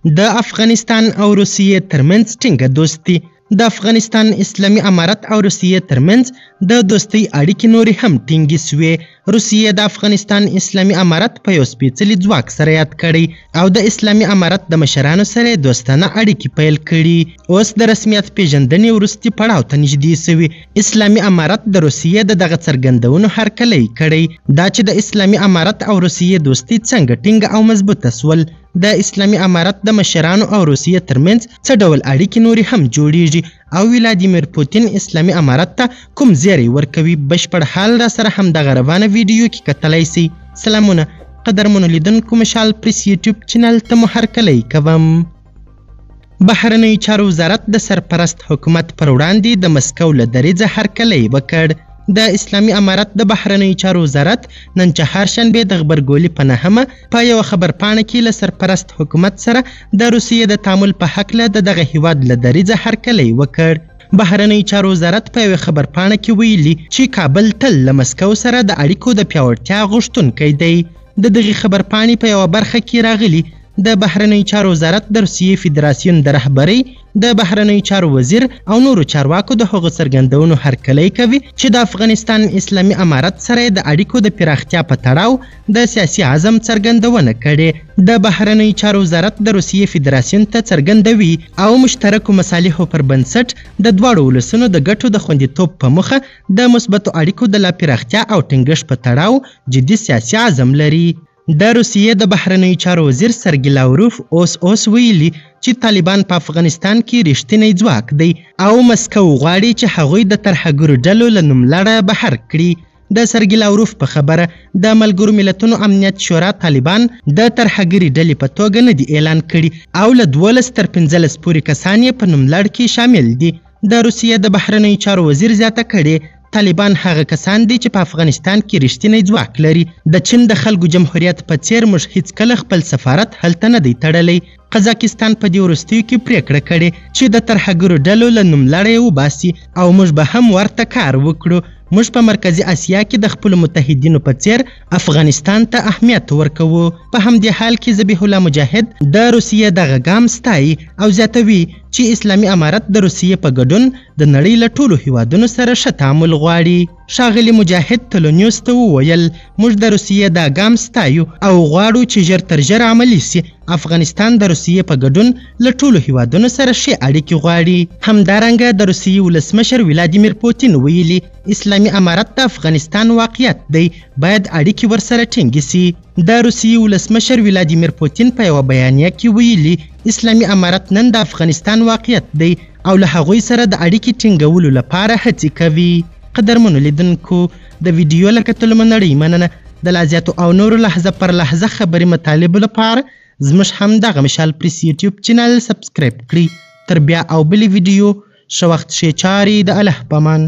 د افغانستان او روسیې ترمنځ ټینګه دوستي. د افغانستان اسلامي امارت او روسیې ترمنځ د دوستۍ اړیکې نورې هم ټینګې سوې. روسیې د افغانستان اسلامي امارت په یو سپېڅلي ځواک سره یاد کړی او د اسلامي امارت د مشرانو سره دوستانه اړیکې پیل کړي. اوس د رسمیت پیژندنې وروستي پړاو ته نږدې سوي. اسلامي امارت د روسیې د دغه څرګندونو هرکلی کړی دا چې د اسلامي امارت او روسیې دوستي څنګه ټینګه او مضبوطه سول. د اسلامي امارت د مشرانو او روسیې ترمنځ څه ډول اړیکې نورې هم جوړیږي او ولادیمیر پوتین اسلامي امارت ته کوم زیری ورکوي، بشپړ حال را سره هم دغه روانه ویډیو کې کتلی سئ. سلامونه قدرمنو لیدونکو، مشال پریس یوټیوب چینل ته مو هرکلی کوم. بهرنیو چارو وزارت د سرپرست حکومت پر وړاندې د مسکو له دریځه هرکلی وکړ. د اسلامي امارت د بهرنیو چارو وزارت نن چهارشنبې د غبرګولي په نهمه په یوه خبرپاڼه کې له سرپرست حکومت سره د روسیې د تعامل په هکله د دغه هیواد له دریځه هرکلی وکړ. بهرنیو چارو وزارت په یوه خبرپاڼه کې ویلي چې کابل تل له مسکو سره د اړیکو د پیاوړتیا غوښتونکی دی. د دغې خبرپاڼې په یوه برخه کې راغلي د بهرنیو چارو وزارت د روسیې فدراسیون د رهبرۍ د بهرنیو چارو وزیر او نورو چارواکو د هغو څرګندونو هرکلی کوي چې د افغانستان اسلامي امارت سره د اړیکو د پراختیا په تړاو د سیاسي عزم څرګندونه کړې. د بهرنیو چارو وزارت د روسیې فدراسیون ته څرګندوي او مشترکو مصالحو پر بنسټ د دواړو ولسونو د ګټو د خوندیتوب په موخه د مثبتو اړیکو د لا پراختیا او ټینګښت په تړاو جدي سیاسي عزم لري. د روسیې د بهرنیو چارو وزیر سرګی لاوروف اوس ویلي چې طالبان په افغانستان کې رښتینی ځواک دی او مسکو غواړي چې هغوی د ترهګرو ډلو له نوملړه بهر کړي. د سرګی لاوروف په خبره د ملګرو ملتونو امنیت شورا طالبان د ترهګري ډلې په توګه نه دي اعلان کړي او له 12 تر 15 پورې کسان یې په نوملړ کې شامل دي. د روسیې د بهرنیو چارو وزیر زیاته کړې طالبان هغه کسان دي چې په افغانستان کې رښتینی ځواک لري. د چین د خلکو جمهوریت په څیر موږ هیڅکله خپل سفارت هلته نه دی تړلی. قزاقستان په دې وروستیو کې پریکړه کړې چې د ترهګرو ډلو له نوملړه یې وباسي او موږ به هم ورته کار وکړو. موږ په مرکزي اسیا کې د خپلو متحدینو په څیر افغانستان ته اهمیت ورکوو. په همدې حال کې ذبیح الله مجاهد د روسیې دغه ګام ستایي او زیاتوي چې اسلامي امارت د روسیې په ګډون د نړۍ له ټولو هیوادونو سره ښه تعامل غواړي. ښاغلي مجاهد تلونیوس ته وویل موږ د روسیې دا ګام ستایو او غواړو چې ژر تر ژره عملي سي. افغانستان د روسیې په ګډون له ټولو هیوادونو سره ښې اړیکې غواړي. همدارنګه د روسیې ولسمشر ولادیمیر پوتین ویلي اسلامي امارت د افغانستان واقعیت دی، باید اړیکې ورسره ټینګې سي. د روسیې ولسمشر ولادیمیر پوتین په یوه بیانیه کې ویلي اسلامي امارت نن د افغانستان واقعیت دی او له هغوی سره د اړیکې ټینګولو لپاره هڅې کوي. قدرمنو لیدونکو، د ویډیو له کتلو مو نړۍ مننه. د لا زیاتو او نورو لحظه پر لحظه خبري مطالبو لپاره زموږ هم دغه مشال پریس یوټیوب چینل سبسکرایب کړئ. تر بیا او بلې ویډیو ښه وخت ښې چارې د الله په امان.